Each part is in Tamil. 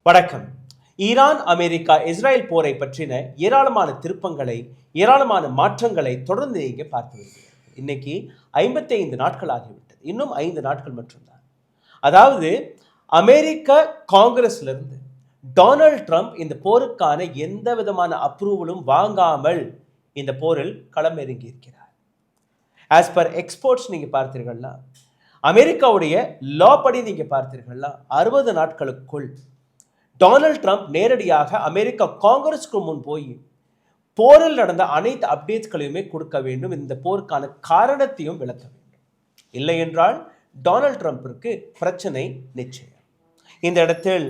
வணக்கம். ஈரான், அமெரிக்கா, இஸ்ரேல் போரை பற்றின ஏராளமான திருப்பங்களை, ஏராளமான மாற்றங்களை தொடர்ந்து இங்கே பார்த்து வருகிறோம். இன்னைக்கு 55 நாட்கள் ஆகிவிட்டது. இன்னும் 5 நாட்கள் மட்டும்தான். அதாவது அமெரிக்க காங்கிரஸ்ல இருந்து டொனால்ட் ட்ரம்ப் இந்த போருக்கான எந்த விதமான அப்ரூவலும் வாங்காமல் இந்த போரில் களமிறங்கி இருக்கிறார். ஆஸ் பர் எக்ஸ்போர்ட்ஸ் நீங்க பார்த்தீர்கள்னா, அமெரிக்காவுடைய லா படி நீங்க பார்த்தீர்கள்னா 60 நாட்களுக்குள் டொனால்ட் ட்ரம்ப் நேரடியாக அமெரிக்கா காங்கிரஸ்க்கு முன் போய் போரில் நடந்த அனைத்து அப்டேட்ஸ்களையுமே கொடுக்க வேண்டும், இந்த போருக்கான காரணத்தையும் விளக்க வேண்டும். இல்லை என்றால் டொனால்ட் ட்ரம்பிற்கு பிரச்சனை நிச்சயம். இந்த இடத்தில்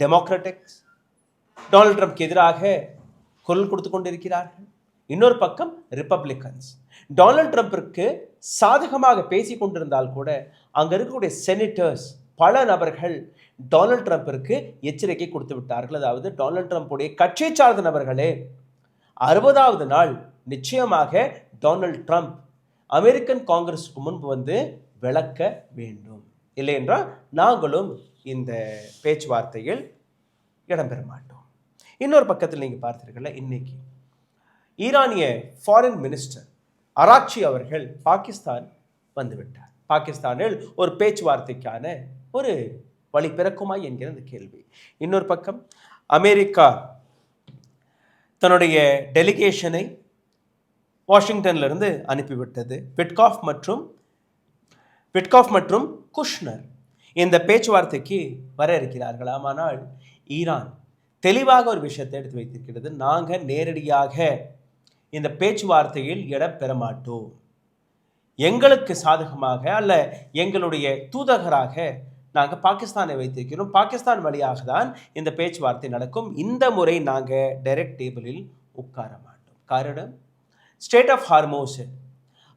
டெமோக்ராட்டிக்ஸ் டொனால்ட் ட்ரம்ப்க்கு எதிராக குரல் கொடுத்து கொண்டிருக்கிறார்கள். இன்னொரு பக்கம் ரிப்பப்ளிகன்ஸ் டொனால்ட் ட்ரம்பிற்கு சாதகமாக பேசிக் கொண்டிருந்தால் கூட அங்க இருக்கக்கூடிய செனட்டர்ஸ் பல நபர்கள் டொனால்ட் ட்ரம்பிற்கு எச்சரிக்கை கொடுத்து விட்டார்கள். அதாவது டொனால்ட் ட்ரம்புடைய கட்சி சார்ந்த நபர்களே 60வது நாள் நிச்சயமாக டொனால்ட் ட்ரம்ப் அமெரிக்கன் காங்கிரஸுக்கு முன்பு வந்து விளக்க வேண்டும், இல்லை என்றால் நாங்களும் இந்த பேச்சுவார்த்தையில் இடம்பெற மாட்டோம். இன்னொரு பக்கத்தில் நீங்க பார்த்தீர்கள், இன்னைக்கு ஈரானிய ஃபாரின் மினிஸ்டர் அராக்சி அவர்கள் பாகிஸ்தான் வந்துவிட்டார். பாகிஸ்தானில் ஒரு பேச்சுவார்த்தைக்கான ஒரு வழி பிறக்குமா என்கிற அந்த கேள்வி. இன்னொரு பக்கம் அமெரிக்கா தன்னுடைய டெலிகேஷனை வாஷிங்டன்ல இருந்து அனுப்பிவிட்டது. விட்காஃப் மற்றும் குஷ்னர் இந்த பேச்சுவார்த்தைக்கு வர இருக்கிறார்களாம். ஆனால் ஈரான் தெளிவாக ஒரு விஷயத்தை எடுத்து வைத்திருக்கிறது. நாங்கள் நேரடியாக இந்த பேச்சுவார்த்தையில் இடம் பெற மாட்டோம். எங்களுக்கு சாதகமாக அல்ல, எங்களுடைய தூதகராக நாங்கள் பாகிஸ்தானை வைத்திருக்கிறோம். பாகிஸ்தான் வழியாக தான் இந்த பேச்சுவார்த்தை நடக்கும். இந்த முறை நாங்கள் டைரக்ட் டேபிளில் உட்கார மாட்டோம். காரணம், ஸ்டேட் ஆஃப் ஹார்மோஸ்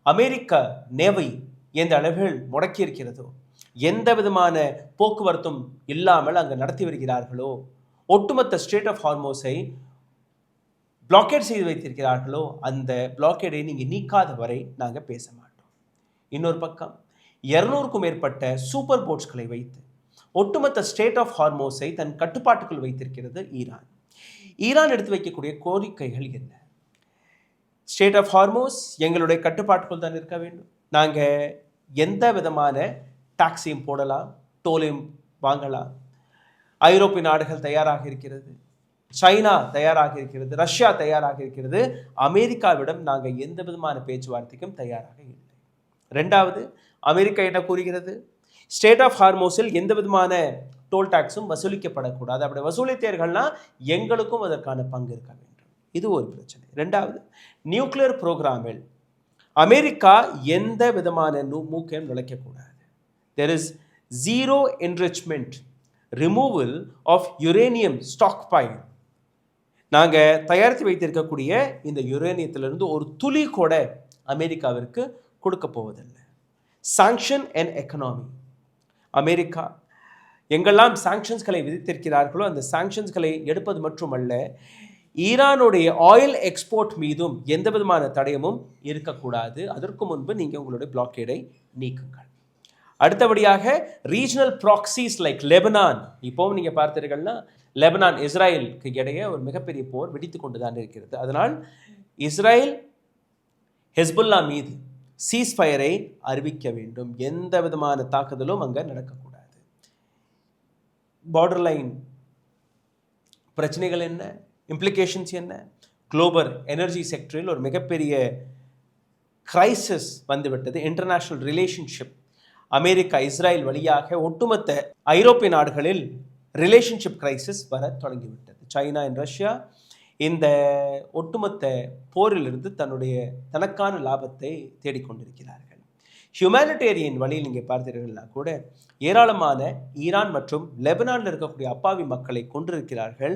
அமெரிக்க நேவி எந்த அளவில் முடக்கி இருக்கிறதோ, எந்த விதமான போக்குவரத்தும் இல்லாமல் அங்கு நடத்தி வருகிறார்களோ, ஒட்டுமொத்த ஸ்டேட் ஆஃப் ஹார்மோஸை பிளாக்கேட் செய்து வைத்திருக்கிறார்களோ, அந்த பிளாக்கேடை நீங்கள் நீக்காத வரை நாங்கள் பேச மாட்டோம். இன்னொரு பக்கம் 200க்கும் மேற்பட்ட சூப்பர் போட்ஸ்களை வைத்து ஒட்டுமொத்த ஸ்டேட் ஆஃப் ஹார்மோஸை தன் கட்டுப்பாட்டுக்குள் வைத்திருக்கிறது ஈரான். ஈரான் எடுத்து வைக்கக்கூடிய கோரிக்கைகள் என்ன? ஸ்டேட் ஆஃப் ஹார்மோஸ் எங்களுடைய கட்டுப்பாட்டுக்குள் தான் இருக்க வேண்டும். நாங்கள் எந்த விதமான டாக்ஸையும் போடலாம், டோலையும் வாங்கலாம். ஐரோப்பிய நாடுகள் தயாராக இருக்கிறது, சைனா தயாராக இருக்கிறது, ரஷ்யா தயாராக இருக்கிறது. அமெரிக்காவிடம் நாங்கள் எந்த விதமான பேச்சுவார்த்தைக்கும் தயாராக இல்லை. ரெண்டாவது, அமெரிக்கா என்ன கூறுகிறது? ஸ்டேட் ஆஃப் ஹார்மோஸில் எந்த விதமான டோல் டாக்ஸும் வசூலிக்கப்படக்கூடாது. அப்படி வசூலித்தீர்கள்னா எங்களுக்கும் அதற்கான பங்கு இருக்க வேண்டும். இது ஒரு பிரச்சனை. ரெண்டாவது, நியூக்ளியர் ப்ரோக்ராமில் அமெரிக்கா எந்த விதமான மூக்கையும் நுழைக்கக்கூடாது. There is zero enrichment, removal of uranium stockpile. நாங்கள் தயாரித்து வைத்திருக்கக்கூடிய இந்த யுரேனியத்திலிருந்து ஒரு துளி கூட அமெரிக்காவிற்கு கொடுக்க போவதில்லை. சாங்ஷன் அண்ட் எக்கனாமி, அமெரிக்கா எங்கெல்லாம் சாங்ஷன்ஸ்களை விதித்திருக்கிறார்களோ அந்த சாங்ஷன்ஸ்களை எடுப்பது மட்டுமல்ல, ஈரானுடைய ஆயில் எக்ஸ்போர்ட் மீதும் எந்த விதமான தடயமும் இருக்கக்கூடாது. அதற்கு முன்பு நீங்கள் உங்களுடைய பிளாக்கேடை நீக்குங்கள். அடுத்தபடியாக ரீஜனல் ப்ராக்சிஸ் லைக் லெபனான். இப்போவும் நீங்கள் பார்த்தீர்கள்னா லெபனான் இஸ்ரேலுக்கு இடையே ஒரு மிகப்பெரிய போர் வெடித்து கொண்டு தான் இருக்கிறது. அதனால் இஸ்ரேல் ஹெஸ்புல்லா மீது சீஸ்ஃபயரை அறிவிக்க வேண்டும். எந்த விதமான தாக்குதலும் அங்கே நடக்கக்கூடாது. பார்டர் லைன் பிரச்சனைகள் என்ன, இம்ப்ளிகேஷன்ஸ் என்ன? குளோபல் எனர்ஜி செக்டரில் ஒரு மிகப்பெரிய கிரைசிஸ் வந்துவிட்டது. இன்டர்நேஷனல் ரிலேஷன்ஷிப் அமெரிக்கா இஸ்ரேல் வழியாக ஒட்டுமொத்த ஐரோப்பிய நாடுகளில் ரிலேஷன்ஷிப் கிரைசிஸ் வர தொடங்கிவிட்டது. சைனா அண்ட் ரஷ்யா இந்த ஒட்டுமொத்த போரிலிருந்து தனக்கான லாபத்தை தேடிக்கொண்டிருக்கிறார்கள். ஹியூமனிடேரியன் வழியில் நீங்கள் பார்த்தீர்கள்னா கூட ஏராளமான ஈரான் மற்றும் லெபனானில் இருக்கக்கூடிய அப்பாவி மக்களை கொண்டிருக்கிறார்கள்.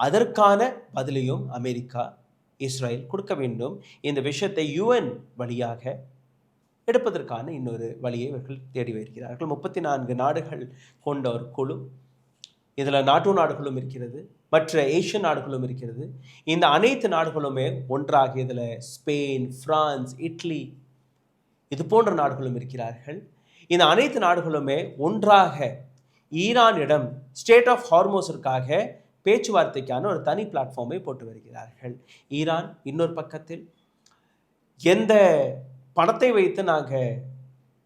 அதற்கான பதிலையும் அமெரிக்கா இஸ்ரேல் கொடுக்க வேண்டும். இந்த விஷயத்தை UN வழியாக எடுப்பதற்கான இன்னொரு வழியை இவர்கள் தேடி வருகிறார்கள். 34 நாடுகள் கொண்ட ஒரு குழு, இதில் நாட்டோ நாடுகளும் இருக்கிறது, மற்ற ஏஷியன் நாடுகளும் இருக்கிறது. இந்த அனைத்து நாடுகளுமே ஒன்றாக இதில் ஸ்பெயின், பிரான்ஸ், இட்லி இது போன்ற நாடுகளும் இருக்கிறார்கள். இந்த அனைத்து நாடுகளுமே ஒன்றாக ஈரானிடம் ஸ்டேட் ஆஃப் ஹார்மோஸிற்காக பேச்சுவார்த்தைக்கான ஒரு தனி பிளாட்ஃபார்மை போட்டு வருகிறார்கள். ஈரான் இன்னொரு பக்கத்தில் எந்த பணத்தை வைத்து நாங்கள்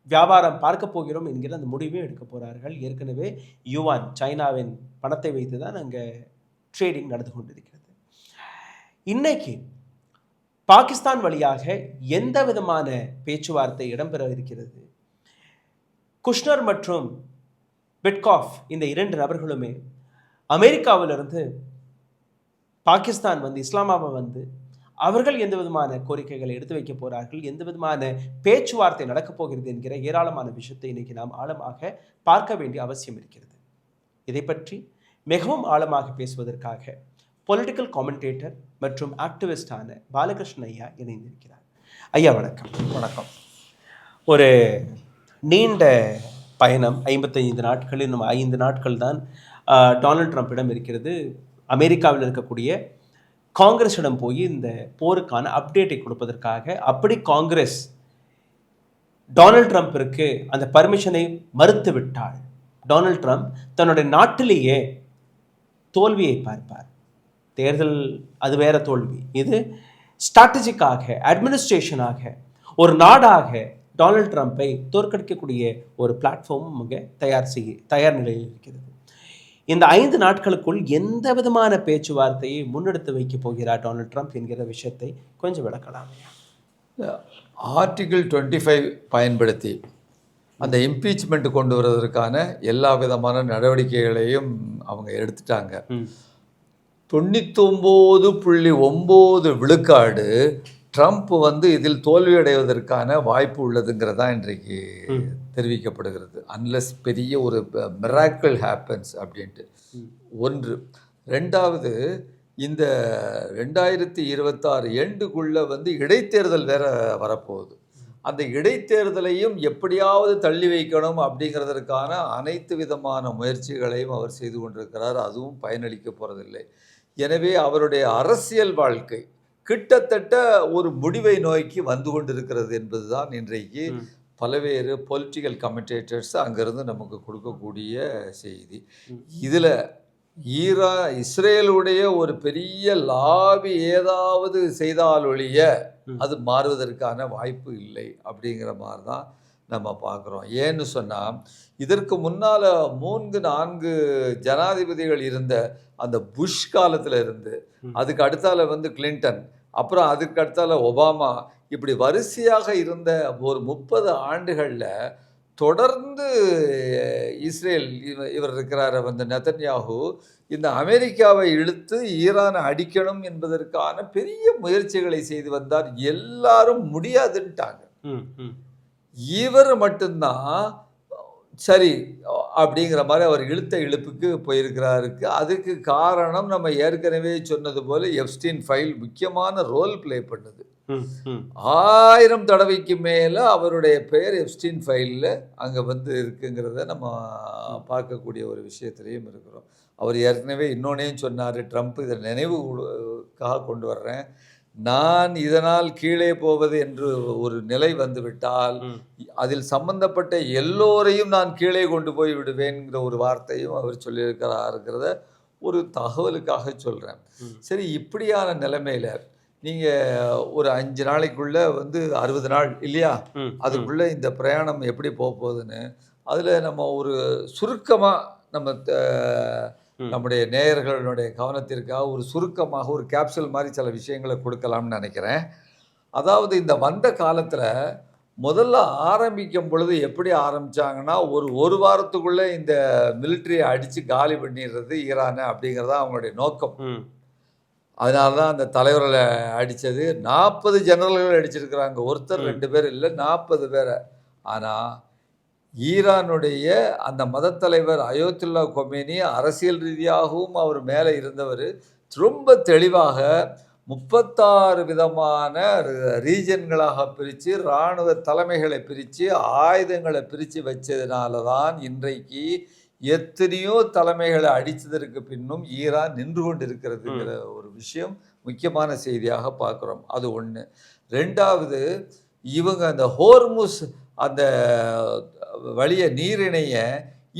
வியாபாரம் பார்க்க போகிறோம் என்கிற அந்த முடிவை எடுக்க போகிறார்கள். ஏற்கனவே யுவான் சைனாவின் பணத்தை வைத்து தான் அங்கே ட்ரேடிங் நடந்து கொண்டிருக்கிறது. இன்னைக்கு பாகிஸ்தான் வழியாக எந்த விதமான பேச்சுவார்த்தை இடம்பெற இருக்கிறது? குஷ்னர் மற்றும் விட்காஃப் இந்த 2 நபர்களுமே அமெரிக்காவிலிருந்து பாகிஸ்தான் வந்து இஸ்லாமாபாத் வந்து அவர்கள் எந்த விதமான கோரிக்கைகளை எடுத்து வைக்க போகிறார்கள், எந்த விதமான பேச்சுவார்த்தை நடக்கப் போகிறது என்கிற ஏராளமான விஷயத்தை இன்னைக்கு நாம் ஆழமாக பார்க்க வேண்டிய அவசியம் இருக்கிறது. இதை பற்றி மிகவும் ஆழமாக பேசுவதற்காக பொலிட்டிக்கல் காமெண்டேட்டர் மற்றும் ஆக்டிவிஸ்டான பாலகிருஷ்ணன் ஐயா இணைந்திருக்கிறார். ஐயா வணக்கம். வணக்கம். ஒரு நீண்ட பயணம் 55 நாட்கள், இன்னும் 5 நாட்கள் தான் டொனால்ட் ட்ரம்பிடம் இருக்கிறது. அமெரிக்காவில் இருக்கக்கூடிய காங்கிரஸிடம் போய் இந்த போருக்கான அப்டேட்டை கொடுப்பதற்காக, அப்படி காங்கிரஸ் டொனால்ட் ட்ரம்பிற்கு அந்த பர்மிஷனை மறுத்து விட்டால் டொனால்ட் ட்ரம்ப் தன்னுடைய நாட்டிலேயே தோல்வியை பார்ப்பார். தேர்தல் அது வேற தோல்வி, இது ஸ்ட்ராட்டஜிக்காக, அட்மினிஸ்ட்ரேஷனாக, ஒரு நாடாக டொனால்ட் ட்ரம்பை தோற்கடிக்கக்கூடிய ஒரு பிளாட்ஃபார்மும் அங்கே தயார் நிலையில் இருக்கிறது. இந்த 5 நாட்களுக்குள் எந்த விதமான பேச்சுவார்த்தையை முன்னெடுத்து வைக்க போகிறார் டொனால்ட் ட்ரம்ப் என்கிற விஷயத்தை கொஞ்சம் விளக்கலாம். ஆர்டிகிள் 25 பயன்படுத்தி அந்த இம்பீச்மெண்ட் கொண்டு வருவதற்கான எல்லா விதமான நடவடிக்கைகளையும் அவங்க எடுத்துட்டாங்க. 99.9 விழுக்காடு ட்ரம்ப் வந்து இதில் தோல்வியடைவதற்கான வாய்ப்பு உள்ளதுங்கிறதா இன்றைக்கு தெரிவிக்கப்படுகிறது. அன்லெஸ் பெரிய ஒரு மிராக்கிள் ஹேப்பன்ஸ் அப்படின்ட்டு. ஒன்று. ரெண்டாவது, இந்த 2026 எண்டுக்குள்ளே வந்து இடைத்தேர்தல் வேற வரப்போகுது. அந்த இடைத்தேர்தலையும் எப்படியாவது தள்ளி வைக்கணும் அப்படிங்கிறதற்கான அனைத்து விதமான முயற்சிகளையும் அவர் செய்து கொண்டிருக்கிறார். அதுவும் பயனளிக்க போகிறதில்லை. எனவே அவருடைய அரசியல் வாழ்க்கை கிட்டத்தட்ட ஒரு முடிவை நோக்கி வந்து கொண்டிருக்கிறது என்பதுதான் இன்றைக்கு பல்வேறு பொலிட்டிக்கல் கமெண்டேட்டர்ஸ் அங்கேருந்து நமக்கு கொடுக்கக்கூடிய செய்தி. இதில் இஸ்ரேலுடைய ஒரு பெரிய லாபி ஏதாவது செய்தாலொழிய அது மாறுவதற்கான வாய்ப்பு இல்லை அப்படிங்கிற மாதிரி தான் நம்ம பார்க்குறோம். ஏன்னு சொன்னால், இதற்கு முன்னால் 3-4 ஜனாதிபதிகள் இருந்த அந்த புஷ் காலத்தில் இருந்து, அதுக்கு அடுத்தால வந்து கிளின்டன், அப்புறம் அதுக்கு அடுத்தால ஒபாமா, இப்படி வரிசையாக இருந்த ஒரு 30 ஆண்டுகளில் தொடர்ந்து இஸ்ரேல் இவர் இருக்கிறார் வந்து நெதன்யாகு, இந்த அமெரிக்காவை இழுத்து ஈரானை அடிக்கணும் என்பதற்கான பெரிய முயற்சிகளை செய்து வந்தார். எல்லாரும் முடியாதுன்ட்டாங்க. இவர் மட்டும்தான் சரி அப்படிங்கிற மாதிரி அவர் இழுத்த இழுப்புக்கு போயிருக்கிறாருக்கு. அதுக்கு காரணம் நம்ம ஏற்கனவே சொன்னது போல எப்ஸ்டீன் ஃபைல் முக்கியமான ரோல் பிளே பண்ணுது. 1000 தடவைக்கு மேலே அவருடைய பெயர் எப்ஸ்டீன் ஃபைலில் அங்கே வந்து இருக்குங்கிறத நம்ம பார்க்கக்கூடிய ஒரு விஷயத்திலையும் இருக்கிறோம். அவர் ஏற்கனவே இன்னொன்னையும் சொன்னார், ட்ரம்ப் இதை நினைவுக்காக கொண்டு வர்றேன், நான் இதனால் கீழே போவது என்று ஒரு நிலை வந்துவிட்டால் அதில் சம்பந்தப்பட்ட எல்லோரையும் நான் கீழே கொண்டு போய் விடுவேன்கிற ஒரு வார்த்தையும் அவர் சொல்லியிருக்கிறாருங்கிறத ஒரு தகவலுக்காக சொல்கிறேன். சரி, இப்படியான நிலைமையில் நீங்கள் ஒரு 5 நாளைக்குள்ளே வந்து 60 நாள் இல்லையா, அதுக்குள்ளே இந்த பிரயாணம் எப்படி போக போகுதுன்னு அதில் நம்ம ஒரு சுருக்கமாக நம்முடைய நேயர்களுடைய கவனத்திற்காக ஒரு சுருக்கமாக ஒரு கேப்சூல் மாதிரி சில விஷயங்களை கொடுக்கலாம்னு நினைக்கிறேன். அதாவது இந்த வந்த காலத்தில் முதல்ல ஆரம்பிக்கும் பொழுது எப்படி ஆரம்பித்தாங்கன்னா, ஒரு வாரத்துக்குள்ளே இந்த மிலிட்ரியை அடித்து காலி பண்ணிடுறது ஈரானை அப்படிங்கிறதா அவங்களுடைய நோக்கம். அதனால தான் அந்த தலைவர்களை அடித்தது. 40 ஜெனரல்கள் அடிச்சிருக்கிறாங்க, ஒருத்தர் 2 பேர் இல்லை, 40 பேரை. ஆனால் ஈரானுடைய அந்த மதத்தலைவர் அயோத்துல்லா கொமேனி அரசியல் ரீதியாகவும் அவர் மேலே இருந்தவர் ரொம்ப தெளிவாக 36 விதமான ரீஜன்களாக பிரித்து, இராணுவ தலைமைகளை பிரித்து, ஆயுதங்களை பிரித்து வச்சதுனால தான் இன்றைக்கு எத்தனையோ தலைமைகளை அடித்ததற்கு பின்னும் ஈரான் நின்று கொண்டு இருக்கிறதுங்கிற ஒரு விஷயம் முக்கியமான செய்தியாக பார்க்குறோம். அது ஒன்று. ரெண்டாவது, இவங்க அந்த ஹோர்முஸ் அந்த வழிய நீரிணையை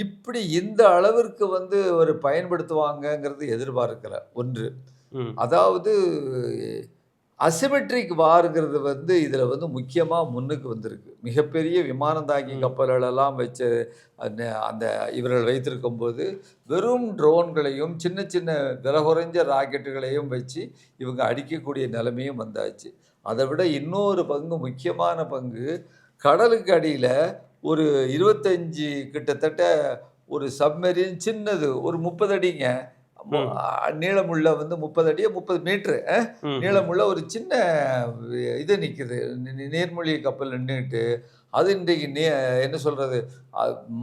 இப்படி இந்த அளவிற்கு ஒரு பயன்படுத்துவாங்கங்கிறது எதிர்பார்க்கல. ஒன்று. ம். அதாவது அசிமெட்ரிக் வார்ங்கிறது இதில் முக்கியமாக முன்னுக்கு வந்திருக்கு. மிகப்பெரிய விமானம் தாங்கி ம். கப்பல்களெல்லாம் வச்சு அந்த அந்த இவர்கள் வைத்திருக்கும்போது வெறும் ட்ரோன்களையும் சின்ன சின்ன விலை குறைஞ்ச ராக்கெட்டுகளையும் வச்சு இவங்க அடிக்கக்கூடிய நிலைமையும் வந்தாச்சு. அதை விட இன்னொரு பங்கு, முக்கியமான பங்கு, கடலுக்கு அடியில் ஒரு 25 கிட்டத்தட்ட ஒரு சப்மெரின் சின்னது ஒரு 30 அடிங்க ம். நீளமுள்ள 30 அடியே 30 மீட்ரு ம். நீளமுள்ள ஒரு சின்ன இது நிற்குது, நீர்மூழ்கி கப்பல் நின்றுட்டு அது இன்றைக்கு என்ன சொல்கிறது,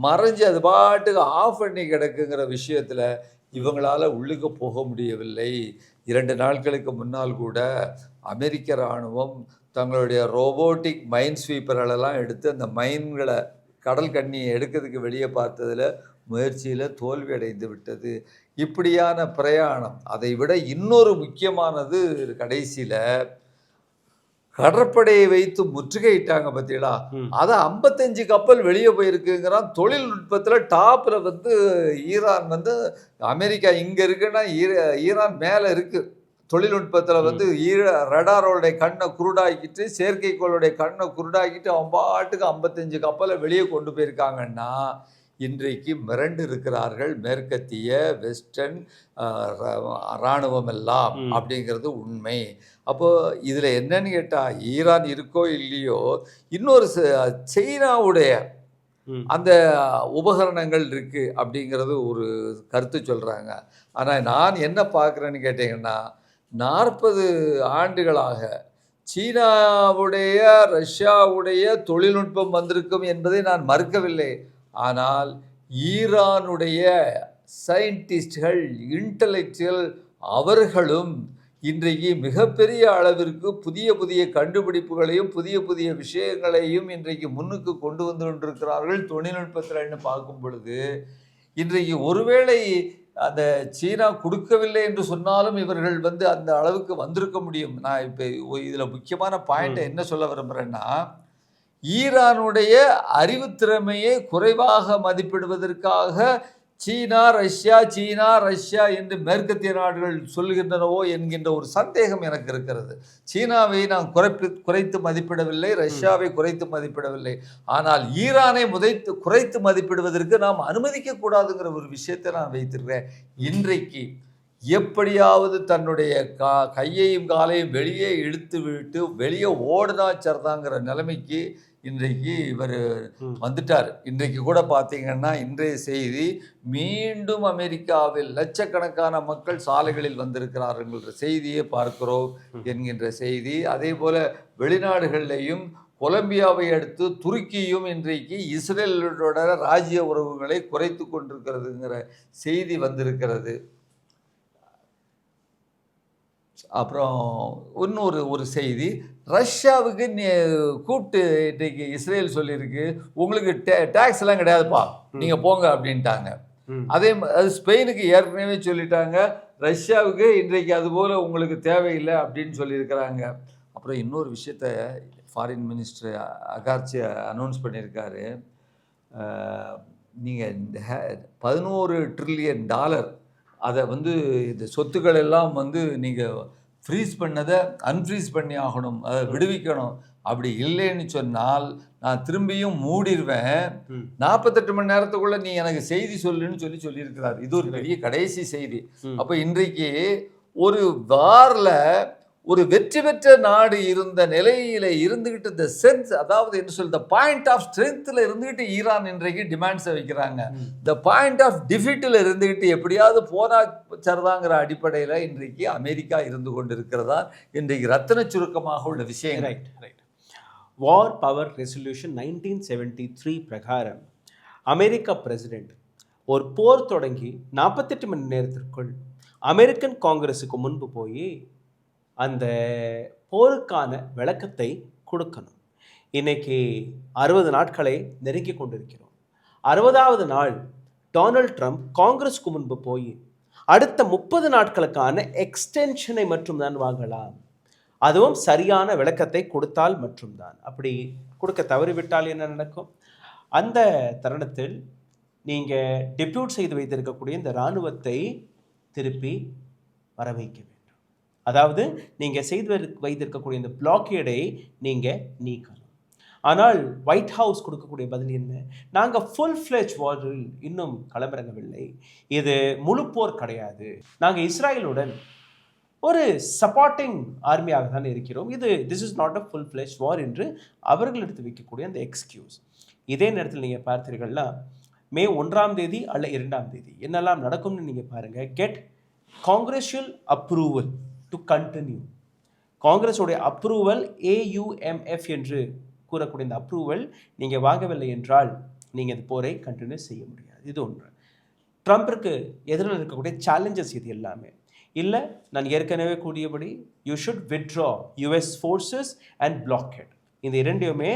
மறைஞ்சு அது பாட்டுக்கு ஆஃப் பண்ணி கிடக்குங்கிற விஷயத்தில் இவங்களால் உள்ளுக்கு போக முடியவில்லை. 2 நாட்களுக்கு முன்னால் கூட அமெரிக்க இராணுவம் தங்களுடைய ரோபோட்டிக் மைன் ஸ்வீப்பர்களெல்லாம் எடுத்து அந்த மைன்களை கடல் கண்ணியை எடுக்கிறதுக்கு வெளியே பார்த்ததில் முயற்சியில் தோல்வி அடைந்து விட்டது. இப்படியான பிரயாணம். அதை விட இன்னொரு முக்கியமானது, கடைசியில் கடற்படையை வைத்து முற்றுகையிட்டாங்க பார்த்தீங்களா, அதை 55 கப்பல் வெளியே போயிருக்குங்கிறான். தொழில்நுட்பத்தில் டாப்பில் ஈரான் அமெரிக்கா இங்கே இருக்குன்னா ஈரான் மேலே இருக்குது. தொழில்நுட்பத்தில் ரடாரோடைய கண்ணை குருடாக்கிட்டு, செயற்கைக்கோளுடைய கண்ணை குருடாக்கிட்டு அவன் பாட்டுக்கு 55 கப்பலை வெளியே கொண்டு போயிருக்காங்கன்னா இன்றைக்கு மிரண்டு இருக்கிறார்கள் மேற்கத்திய வெஸ்டர்ன் இராணுவம் எல்லாம் அப்படிங்கிறது உண்மை. அப்போது இதில் என்னன்னு கேட்டால், ஈரான் இருக்கோ இல்லையோ, இன்னொரு சைனாவுடைய அந்த உபகரணங்கள் இருக்குது அப்படிங்கிறது ஒரு கருத்து சொல்கிறாங்க. ஆனால் நான் என்ன பார்க்குறேன்னு கேட்டிங்கன்னா, 40 ஆண்டுகளாக சீனாவுடைய ரஷ்யாவுடைய தொழில்நுட்பம் வந்திருக்கும் என்பதை நான் மறுக்கவில்லை. ஆனால் ஈரானுடைய சயின்டிஸ்ட்கள், இன்டலெக்சுவல், அவர்களும் இன்றைக்கு மிகப்பெரிய அளவிற்கு புதிய புதிய கண்டுபிடிப்புகளையும் புதிய புதிய விஷயங்களையும் இன்றைக்கு முன்னுக்கு கொண்டு வந்து கொண்டிருக்கிறார்கள். தொழில்நுட்பத்தில் பார்க்கும் பொழுது இன்றைக்கு ஒருவேளை அந்த சீனா கொடுக்கவில்லை என்று சொன்னாலும் இவர்கள் அந்த அளவுக்கு வந்திருக்க முடியும். நான் இப்போ இதில் முக்கியமான பாயிண்ட்டை என்ன சொல்ல விரும்புகிறேன்னா, ஈரானுடைய அறிவுத்திறமையை குறைவாக மதிப்பிடுவதற்காக சீனா ரஷ்யா என்று மேற்கத்திய நாடுகள் சொல்லுகின்றனவோ என்கின்ற ஒரு சந்தேகம் எனக்கு இருக்கிறது. சீனாவை நான் குறைத்து மதிப்பிடவில்லை, ரஷ்யாவை குறைத்து மதிப்பிடவில்லை. ஆனால் ஈரானை குறைத்து மதிப்பிடுவதற்கு நாம் அனுமதிக்கக்கூடாதுங்கிற ஒரு விஷயத்தை நான் வைத்திருக்கிறேன். இன்றைக்கு எப்படியாவது தன்னுடைய கையையும் காலையும் வெளியே இழுத்து விட்டு வெளியே ஓடுனா சரதாங்கிற நிலைமைக்கு இன்றைக்கு இவர் வந்துட்டார். இன்றைக்கு கூட பார்த்தீங்கன்னா, இன்றைய செய்தி, மீண்டும் அமெரிக்காவில் லட்சக்கணக்கான மக்கள் சாலைகளில் வந்திருக்கிறார்கள் செய்தியை பார்க்கிறோம் என்கின்ற செய்தி. அதே போல் வெளிநாடுகளிலையும் கொலம்பியாவை அடுத்து துருக்கியும் இன்றைக்கு இஸ்ரேலோட ராஜ்ய உறவுகளை குறைத்து கொண்டிருக்கிறதுங்கிற செய்தி வந்திருக்கிறது. அப்புறம் இன்னொரு ஒரு செய்தி, ரஷ்யாவுக்கு கூப்பிட்டு இன்றைக்கு இஸ்ரேல் சொல்லியிருக்கு, உங்களுக்கு டேக்ஸ் எல்லாம் கிடையாதுப்பா, நீங்கள் போங்க அப்படின்ட்டாங்க. அது ஸ்பெயினுக்கு ஏற்கனவே சொல்லிட்டாங்க, ரஷ்யாவுக்கு இன்றைக்கு அதுபோல் உங்களுக்கு தேவையில்லை அப்படின்னு சொல்லியிருக்கிறாங்க. அப்புறம் இன்னொரு விஷயத்த ஃபாரின் மினிஸ்டர் அகார்ச்சி அனௌன்ஸ் பண்ணியிருக்காரு. நீங்கள் இந்த $11 ட்ரில்லியன் அதை இந்த சொத்துக்கள் எல்லாம் நீங்கள் ஃப்ரீஸ் பண்ணதை அன்ஃப்ரீஸ் பண்ணி ஆகணும், அதை விடுவிக்கணும். அப்படி இல்லைன்னு சொன்னால் நான் திரும்பியும் மூடிடுவேன், 48 மணி நேரத்துக்குள்ளே நீ எனக்கு செய்தி சொல்லுன்னு சொல்லியிருக்கிறார். இது ஒரு பெரிய கடைசி செய்தி. அப்போ இன்றைக்கு ஒரு வாரில் ஒரு வெற்றி பெற்ற நாடு இருந்த நிலையில் இருந்துக்கிட்டு இந்த சென்ஸ், அதாவது என்ன சொல்ற பாயிண்ட் ஆஃப் ஸ்ட்ரென்த்தில் இருந்துக்கிட்டு ஈரான் இன்றைக்கு டிமாண்ட்ஸை வைக்கிறாங்க. இந்த பாயிண்ட் ஆஃப் டிஃபிட்டில் இருந்துக்கிட்டு எப்படியாவது போனா சரதாங்கிற அடிப்படையில் இன்றைக்கு அமெரிக்கா இருந்து கொண்டு இருக்கிறதா இன்றைக்கு ரத்தன சுருக்கமாக உள்ள விஷயம். ரைட். வார் பவர் ரெசல்யூஷன் 1973 பிரகாரம் அமெரிக்கா பிரசிடென்ட் ஒரு போர் தொடங்கி 48 மணி நேரத்திற்குள் அமெரிக்கன் காங்கிரஸுக்கு முன்பு போய் அந்த போருக்கான விளக்கத்தை கொடுக்கணும். இன்னைக்கு 60 நாட்களை நெருங்கி கொண்டிருக்கிறோம். 60வது நாள் டொனால்ட் ட்ரம்ப் காங்கிரஸுக்கு முன்பு போய் அடுத்த 30 நாட்களுக்கான எக்ஸ்டென்ஷனை மட்டும்தான் வாங்கலாம், அதுவும் சரியான விளக்கத்தை கொடுத்தால் மட்டும்தான். அப்படி கொடுக்க தவறிவிட்டால் என்ன நடக்கும்? அந்த தருணத்தில் நீங்கள் டெப்யூட் செய்து வைத்திருக்கக்கூடிய இந்த இராணுவத்தை திருப்பி வர வைக்க வேண்டும். அதாவது நீங்கள் செய்து வைத்திருக்கக்கூடிய இந்த பிளாக்கேடை நீங்கள் நீக்கணும். ஆனால் ஒயிட் ஹவுஸ் கொடுக்கக்கூடிய பதில் என்ன? நாங்கள் ஃபுல் ஃப்ளெஜ் வாரில் இன்னும் களமிறங்கவில்லை, இது முழு போர் கிடையாது, நாங்கள் இஸ்ராயலுடன் ஒரு சப்போர்ட்டிங் ஆர்மியாக தான் இருக்கிறோம், this is not a full fledge war என்று அவர்கள் எடுத்து வைக்கக்கூடிய அந்த எக்ஸ்கியூஸ். இதே நேரத்தில் நீங்கள் பார்த்தீர்கள்னா மே 1ஆம் தேதி அல்ல 2ஆம் தேதி என்னெல்லாம் நடக்கும்னு நீங்கள் பாருங்கள். Get congressional approval to continue. காங்கிரஸுடைய அப்ரூவல் AUMF என்று கூறக்கூடிய இந்த அப்ரூவல் நீங்கள் வாங்கவில்லை என்றால் நீங்கள் இந்த போரை கண்டினியூ செய்ய முடியாது. இது ஒன்று. ட்ரம்பிற்கு எதிரில் இருக்கக்கூடிய சேலஞ்சஸ் இது எல்லாமே. இல்லை, நான் ஏற்கனவே கூறியபடி you should withdraw US forces and Plackett. இந்த இரண்டையுமே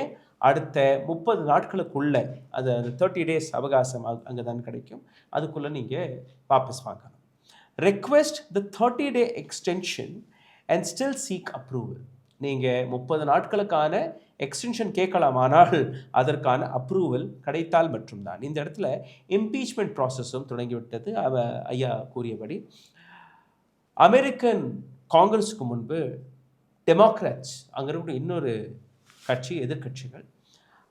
அடுத்த 30 நாட்களுக்குள்ள, அது 30 days அவகாசம் அங்கே தான் கிடைக்கும், அதுக்குள்ளே நீங்கள் வாபஸ் வாங்கணும். request the 30-day extension and still seek approval. நீங்கள் 30 நாட்களுக்கான எக்ஸ்டென்ஷன் கேட்கலாம், ஆனால் அதற்கான அப்ரூவல் கிடைத்தால் மட்டும்தான். இந்த இடத்துல இம்பீச்மெண்ட் ப்ராசஸும் தொடங்கிவிட்டது. ஐயா கூறியபடி அமெரிக்கன் காங்கிரஸுக்கு முன்பு டெமோக்ராட்ஸ், அங்கே இருக்கக்கூடிய இன்னொரு கட்சி, எதிர்கட்சிகள்,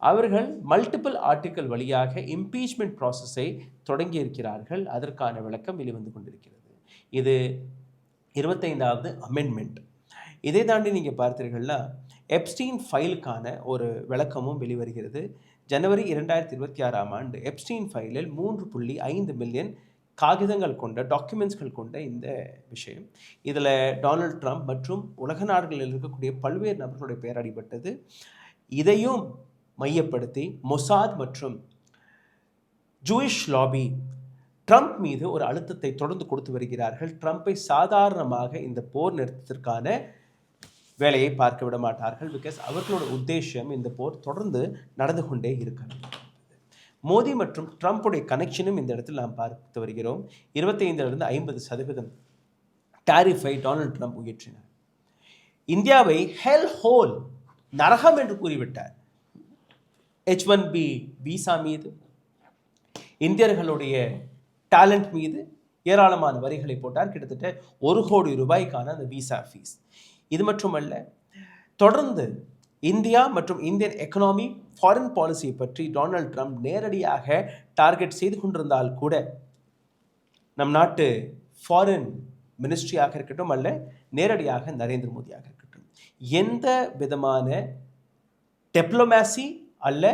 அவர்கள் மல்டிபிள் ஆர்டிக்கல் வழியாக இம்பீச்மெண்ட் ப்ராசஸை தொடங்கி இருக்கிறார்கள். அதற்கான விளக்கம் வெளிவந்து கொண்டிருக்கிறது. இது 25வது அமெண்ட்மெண்ட். இதை தாண்டி நீங்கள் பார்த்தீர்கள்னா எப்ஸ்டீன் ஃபைலுக்கான ஒரு விளக்கமும் வெளிவருகிறது. ஜனவரி 2026ஆம் ஆண்டு எப்ஸ்டீன் ஃபைலில் 3.5 மில்லியன் காகிதங்கள் கொண்ட, டாக்குமெண்ட்ஸ்கள் கொண்ட இந்த விஷயம். இதில் டொனால்ட் ட்ரம்ப் மற்றும் உலக நாடுகளில் இருக்கக்கூடிய பல்வேறு நபர்களுடைய பெயர் அடிபட்டது. இதையும் மையப்படுத்தி மொசாத் மற்றும் ஜூயிஷ் லாபி ட்ரம்ப் மீது ஒரு அழுத்தத்தை தொடர்ந்து கொடுத்து வருகிறார்கள். ட்ரம்ப்பை சாதாரணமாக இந்த போர் நிறுத்தத்திற்கான வேலையை பார்க்க விட மாட்டார்கள். பிகாஸ் அவர்களோட உத்தேசம் இந்த போர் தொடர்ந்து நடந்து கொண்டே இருக்கிறது. மோடி மற்றும் ட்ரம்ப்புடைய கனெக்ஷனும் இந்த இடத்தில் நாம் பார்த்து வருகிறோம். 25லிருந்து 50% டாரிஃபை டொனால்ட் ட்ரம்ப் உயர்த்தினார். இந்தியாவை ஹெல் ஹோல், நரகம் என்று கூறிவிட்டார். H1B விசா மீது, இந்தியர்களுடைய டேலண்ட் மீது ஏராளமான வரிகளை போட்டார். கிட்டத்தட்ட 1 கோடி ரூபாய்க்கான அந்த விசா ஃபீஸ். இது மட்டுமல்ல, தொடர்ந்து இந்தியா மற்றும் இந்தியன் எக்கனாமி, ஃபாரின் பாலிசியை பற்றி டொனால்ட் ட்ரம்ப் நேரடியாக டார்கெட் செய்து கொண்டிருந்தால் கூட, நம் நாட்டு ஃபாரின் மினிஸ்ட்ரியாக இருக்கட்டும் அல்ல நேரடியாக நரேந்திர மோடியாக இருக்கட்டும், எந்த விதமான டிப்ளமேசி அல்ல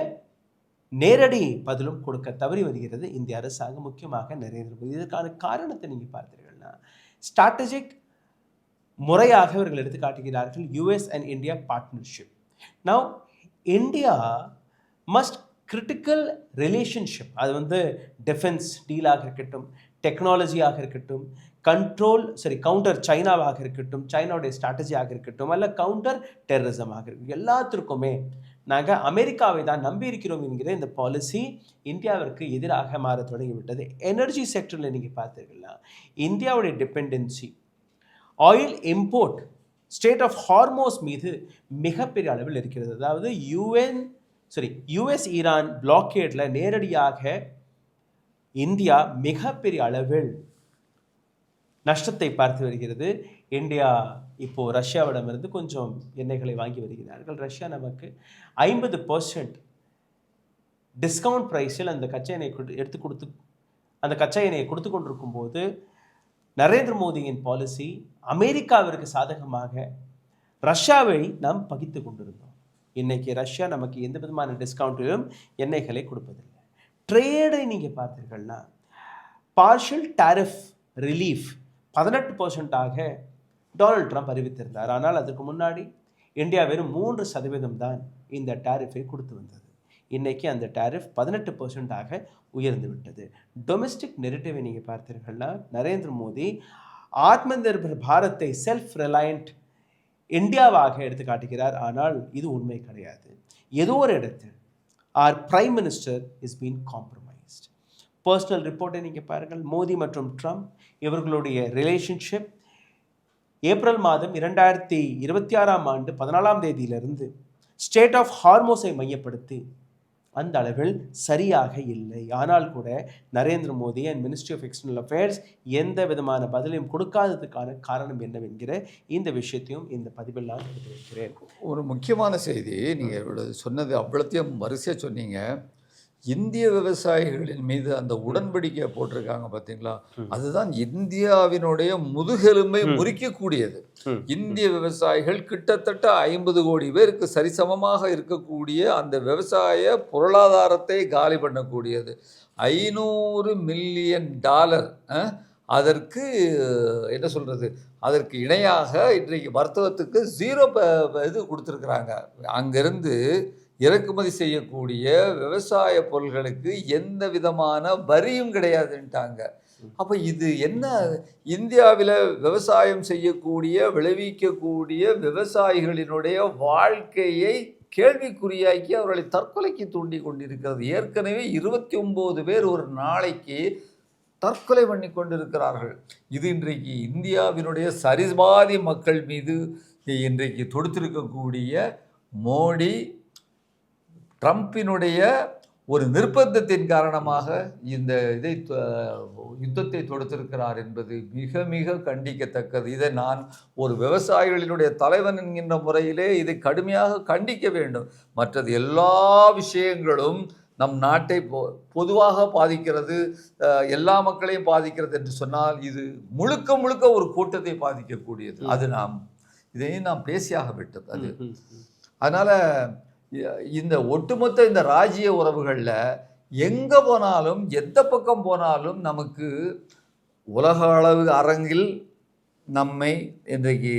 நேரடி பதிலும் கொடுக்க தவறி வருகிறது இந்திய அரசாங்கம், முக்கியமாக நரேந்திர மோடி. இதற்கான காரணத்தை நீங்கள் பார்த்தீர்கள்னா, ஸ்ட்ராட்டஜிக் முறையாக அவர்கள் எடுத்து காட்டுகிறார்கள் US and India partnership. Now India must critical relationship, அது டிஃபென்ஸ் டீலாக இருக்கட்டும், டெக்னாலஜியாக இருக்கட்டும், கவுண்டர் சைனாவாக இருக்கட்டும், சைனாவுடைய ஸ்ட்ராட்டஜியாக இருக்கட்டும், அல்ல கவுண்டர் டெரரிசமாக இருக்கட்டும், எல்லாத்திற்குமே நாங்கள் அமெரிக்காவை தான் நம்பி இருக்கிறோம் என்கிற இந்த பாலிசி இந்தியாவிற்கு எதிராக மாற தொடங்கிவிட்டது. எனர்ஜி செக்டரில் நீங்கள் பார்த்தீங்கன்னா இந்தியாவுடைய dependency oil import strait of Hormuz மீது மிகப்பெரிய அளவில் இருக்கிறது. அதாவது US ஈரான் பிளாக்கேடில் நேரடியாக இந்தியா மிகப்பெரிய அளவில் நஷ்டத்தை பார்த்து வருகிறது. இந்தியா இப்போது ரஷ்யாவிடமிருந்து கொஞ்சம் எண்ணெய்களை வாங்கி வருகிறார்கள். ரஷ்யா நமக்கு 50% டிஸ்கவுண்ட் ப்ரைஸில் அந்த கச்சா எண்ணெயை கொடுத்து கொண்டிருக்கும் போது நரேந்திர மோடியின் பாலிசி அமெரிக்காவிற்கு சாதகமாக ரஷ்யாவை நாம் பகித்து கொண்டிருந்தோம். இன்னைக்கு ரஷ்யா நமக்கு எந்த விதமான டிஸ்கவுண்டிலும் எண்ணெய்களை கொடுப்பதில்லை. ட்ரேடை நீங்கள் பார்த்தீர்கள்னா partial tariff relief 18% Donald Trump அறிவித்திருந்தார். ஆனால் அதற்கு முன்னாடி இந்தியா வெறும் 3% தான் இந்த டாரிஃபை கொடுத்து வந்தது. இன்றைக்கி அந்த டாரிஃப் 18% உயர்ந்து விட்டது. டொமெஸ்டிக் நெரேட்டிவை நீங்கள் பார்த்தீர்கள்னா நரேந்திர மோடி ஆத்ம நிர்பர் பாரத்தை செல்ஃப் ரிலையண்ட் இந்தியாவாக எடுத்து காட்டுகிறார். ஆனால் இது உண்மை கிடையாது. ஏதோ ஒரு இடத்தில் our prime minister is been compromised. Personal ரிப்போர்ட்டை நீங்கள் பாருங்கள். மோடி மற்றும் ட்ரம்ப் இவர்களுடைய ரிலேஷன்ஷிப் ஏப்ரல் மாதம் 2026ஆம் ஆண்டு 14ஆம் தேதியிலிருந்து ஸ்டேட் ஆஃப் ஹார்மோஸை மையப்படுத்தி அந்த அளவில் சரியாக இல்லை. ஆனால் கூட Narendra Modi and ministry of external affairs எந்த விதமான பதிலையும் கொடுக்காததுக்கான காரணம் என்னவென்கிற இந்த விஷயத்தையும் இந்த பதிவில் நான் எடுத்து வைக்கிறேன். ஒரு முக்கியமான செய்தி, நீங்கள் சொன்னது அவ்வளோத்தையும் வரிசையாக சொன்னீங்க. இந்திய விவசாயிகளின் மீது அந்த உடன்படிக்கையை போட்டிருக்காங்க பார்த்தீங்களா, அதுதான் இந்தியாவினுடைய முதுகெலும்பை முறிக்கக்கூடியது. இந்திய விவசாயிகள் கிட்டத்தட்ட 50 கோடி பேருக்கு சரிசமமாக இருக்கக்கூடிய அந்த விவசாய பொருளாதாரத்தை காலி பண்ணக்கூடியது. $500 மில்லியன் அதற்கு என்ன சொல்கிறது, அதற்கு இணையாக இன்றைக்கு வர்த்தகத்துக்கு 0 இது கொடுத்துருக்குறாங்க. அங்கேருந்து இறக்குமதி செய்யக்கூடிய விவசாய பொருள்களுக்கு எந்த விதமான வரியும் கிடையாதுன்ட்டாங்க. அப்போ இது என்ன, இந்தியாவில் விவசாயம் செய்யக்கூடிய விளைவிக்கக்கூடிய விவசாயிகளினுடைய வாழ்க்கையை கேள்விக்குறியாக்கி அவர்களை தற்கொலைக்கு தூண்டி கொண்டிருக்கிறது. ஏற்கனவே 29 பேர் ஒரு நாளைக்கு தற்கொலை பண்ணி கொண்டிருக்கிறார்கள். இது இன்றைக்கு இந்தியாவினுடைய சரிபாதி மக்கள் மீது இன்றைக்கு தொடுத்திருக்கக்கூடிய மோடி ட்ரம்பினுடைய ஒரு நிர்பந்தத்தின் காரணமாக இந்த யுத்தத்தை தொடுத்திருக்கிறார் என்பது மிக மிக கண்டிக்கத்தக்கது. இதை நான் ஒரு விவசாயிகளினுடைய தலைவன் என்கின்ற முறையிலே இதை கடுமையாக கண்டிக்க வேண்டும். மற்றது எல்லா விஷயங்களும் நம் நாட்டை பொதுவாக பாதிக்கிறது, எல்லா மக்களையும் பாதிக்கிறது என்று சொன்னால் இது முழுக்க முழுக்க ஒரு கூட்டத்தை பாதிக்கக்கூடியது. அது இதையும் நாம் பேசியாக விட்டது. அது அதனால் இந்த ஒட்டுமொத்த இந்த ராஜ்ய உறவுகளில் எங்கே போனாலும் எந்த பக்கம் போனாலும் நமக்கு உலக அளவு அரங்கில் நம்மை இன்றைக்கு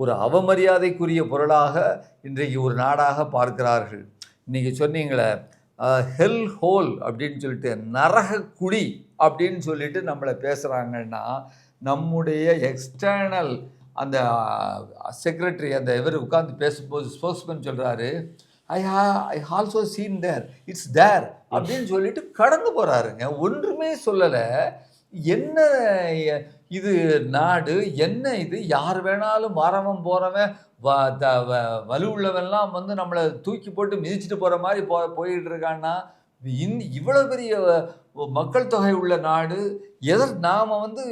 ஒரு அவமரியாதைக்குரிய பொருளாக இன்றைக்கு ஒரு நாடாக பார்க்கிறார்கள். இன்றைக்கி சொன்னீங்களே ஹெல் ஹோல் அப்படின்னு சொல்லிட்டு, நரக குடி அப்படின்னு சொல்லிட்டு நம்மளை பேசுகிறாங்கன்னா, நம்முடைய எக்ஸ்டர்னல் அந்த செக்ரட்டரி அந்த இவர் உட்கார்ந்து பேசும்போது ஸ்போக்ஸ்மேன் சொல்கிறாரு, I also seen there, it's there அப்படின்னு சொல்லிட்டு கடந்து போகிறாருங்க. ஒன்றுமே சொல்லலை. என்ன இது நாடு, என்ன இது, யார் வேணாலும் வரவன் போகிறவன் வலுவுள்ளவெல்லாம் வந்து நம்மளை தூக்கி போட்டு மிதிச்சுட்டு போகிற மாதிரி போயிட்டு இருக்கான்னா, இவ்வளோ பெரிய மக்கள் தொகை உள்ள நாடு, நாம் வந்து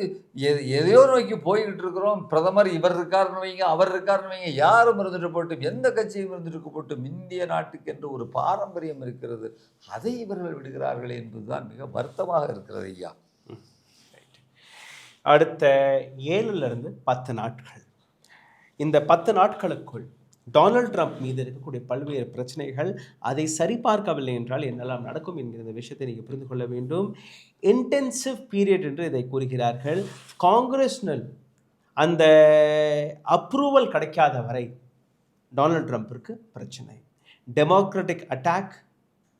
எதையோ நோக்கி போய்கிட்டு இருக்கிறோம். பிரதமர் இவர் இருக்காருன்னு வைங்க, அவர் இருக்காருன்னு வைங்க, யாரும் இருந்துட்டு போட்டும், எந்த கட்சியும் இருந்துட்டு போட்டும், இந்திய நாட்டுக்கு என்று ஒரு பாரம்பரியம் இருக்கிறது, அதை இவர்கள் விடுகிறார்கள் என்பதுதான் மிக வருத்தமாக இருக்கிறது ஐயா. அடுத்த 7லிருந்து 10 நாட்கள், இந்த 10 நாட்களுக்குள் டொனால்ட் ட்ரம்ப் மீது இருக்கக்கூடிய பல்வேறு பிரச்சனைகள், அதை சரிபார்க்கவில்லை என்றால் என்னெல்லாம் நடக்கும் என்கிற இந்த விஷயத்தை நீங்கள் புரிந்து கொள்ள வேண்டும். இன்டென்சிவ் பீரியட் என்று இதை கூறுகிறார்கள். காங்கிரஸ்னல் அந்த அப்ரூவல் கிடைக்காத வரை டொனால்ட் ட்ரம்பிற்கு பிரச்சனை. டெமோக்ராட்டிக் அட்டாக்,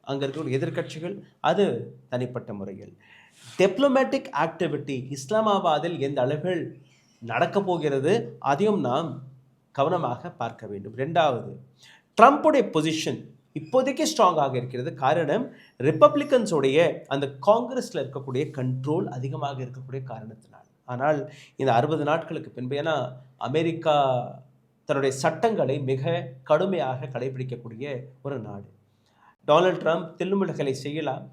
அங்கே இருக்கக்கூடிய எதிர்கட்சிகள், அது தனிப்பட்ட முறையில். டிப்ளமேட்டிக் ஆக்டிவிட்டி இஸ்லாமாபாத்தில் எந்த அளவில் நடக்கப் போகிறது அதையும் நாம் கவனமாக பார்க்க வேண்டும். 2வது, ட்ரம்ப்புடைய பொசிஷன் இப்போதைக்கு ஸ்ட்ராங்காக இருக்கிறது. காரணம், ரிப்பப்ளிகன்ஸோடைய அந்த காங்கிரஸில் இருக்கக்கூடிய கண்ட்ரோல் அதிகமாக இருக்கக்கூடிய காரணத்தினால். ஆனால் இந்த 60 நாட்களுக்கு பின்பு, ஏன்னா அமெரிக்கா தன்னுடைய சட்டங்களை மிக கடுமையாக கடைபிடிக்கக்கூடிய ஒரு நாடு. டொனால்ட் ட்ரம்ப் தில்லுமுல்களை செய்யலாம்,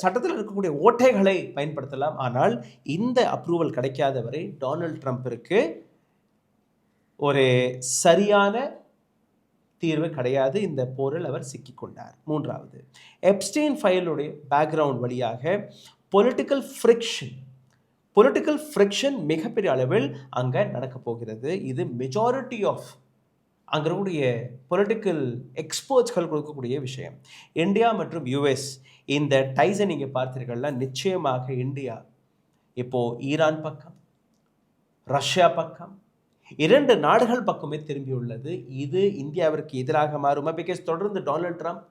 சட்டத்தில் இருக்கக்கூடிய ஓட்டைகளை பயன்படுத்தலாம். ஆனால் இந்த அப்ரூவல் கிடைக்காத வரை டொனால்ட் ட்ரம்பிற்கு ஒரு சரியான தீர்வு கிடையாது. இந்த போரில் அவர் சிக்கிக்கொண்டார். 3வது, எப்ஸ்டீன் ஃபைலுடைய பேக்ரவுண்ட் வழியாக பொலிட்டிக்கல் ஃப்ரிக்ஷன் மிகப்பெரிய அளவில் அங்கே நடக்க போகிறது. இது மெஜாரிட்டி ஆஃப் அங்கே இருக்கக்கூடிய பொலிட்டிக்கல் எக்ஸ்பர்ட்ஸ்கள் கொடுக்கக்கூடிய விஷயம். இந்தியா மற்றும் யுஎஸ் இந்த டைஸை நீங்கள் பார்த்தீர்கள்னா, நிச்சயமாக இந்தியா இப்போது ஈரான் பக்கம், ரஷ்யா பக்கம், 2 நாடுகள் பக்கமே திரும்பியுள்ளது. இது இந்தியாவிற்கு எதிராக மாறுமா? பிகாஸ் தொடர்ந்து டொனால்ட் ட்ரம்ப்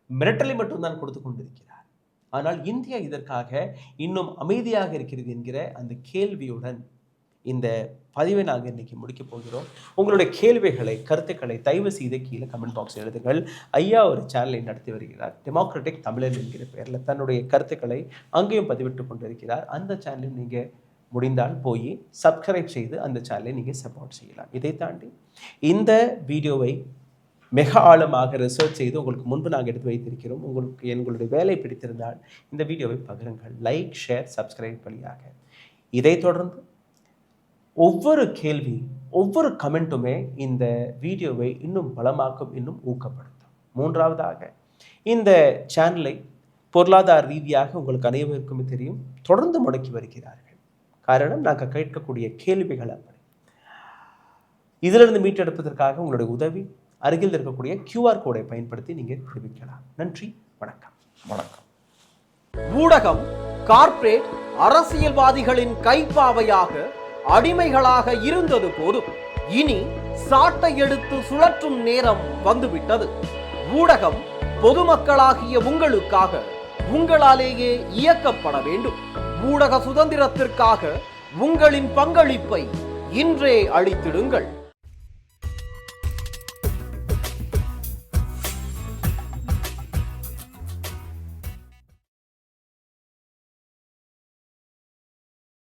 மிரட்டலை மட்டும்தான் கொடுத்து கொண்டிருக்கிறார். ஆனால் இந்தியா இதற்காக இன்னும் அமைதியாக இருக்கிறது என்கிற அந்த கேள்வியுடன் இந்த பதிவை நாங்கள் இன்றைக்கி முடிக்கப் போகிறோம். உங்களுடைய கேள்விகளை, கருத்துக்களை தயவு செய்து கீழே கமெண்ட் பாக்ஸ் எழுதுங்கள். ஐயா ஒரு சேனலை நடத்தி வருகிறார், டெமோக்ராட்டிக் தமிழன் என்கிற பெயரில் தன்னுடைய கருத்துக்களை அங்கேயும் பதிவிட்டு கொண்டிருக்கிறார். அந்த சேனலையும் நீங்கள் முடிந்தால் போய் சப்ஸ்கிரைப் செய்து அந்த சேனலை நீங்கள் சப்போர்ட் செய்யலாம். இதை தாண்டி இந்த வீடியோவை மிக ஆழமாக ரிசர்ச் செய்து உங்களுக்கு முன்பு நாங்கள் எடுத்து வைத்திருக்கிறோம். உங்களுக்கு எங்களுடைய வேலை பிடித்திருந்தால் இந்த வீடியோவை பகிருங்கள். லைக், ஷேர், சப்ஸ்கிரைப் வழியாக. இதைத் தொடர்ந்து ஒவ்வொரு கேள்வி, ஒவ்வொரு கமெண்ட்டுமே இந்த வீடியோவை இன்னும் பலமாக்கும், இன்னும் ஊக்கப்படுத்தும். மூன்றாவதாக, இந்த சேனலை பொருளாதார ரீதியாக உங்களுக்கு அனைவருக்குமே தெரியும், தொடர்ந்து முடக்கி வருகிறார்கள். காரணம், நாங்கள் கேட்கக்கூடிய கேள்விகள் அப்படி. இதிலிருந்து மீட்டெடுப்பதற்காக உங்களுடைய உதவி, அருகில் இருக்கக்கூடிய QR கோடை பயன்படுத்தி நீங்கள் தெரிவிக்கலாம். நன்றி, வணக்கம். வணக்கம். ஊடகம் கார்ப்பரேட் அரசியல்வாதிகளின் கைப்பாவையாக, அடிமைகளாக இருந்தது போதும். இனி சாட்டை எடுத்து சுழற்றும் நேரம் வந்துவிட்டது. ஊடகம் பொதுமக்களாகிய உங்களுக்காக, உங்களாலேயே இயக்கப்பட வேண்டும். ஊடக சுதந்திரத்திற்காக உங்களின் பங்களிப்பை இன்றே அளித்திடுங்கள்.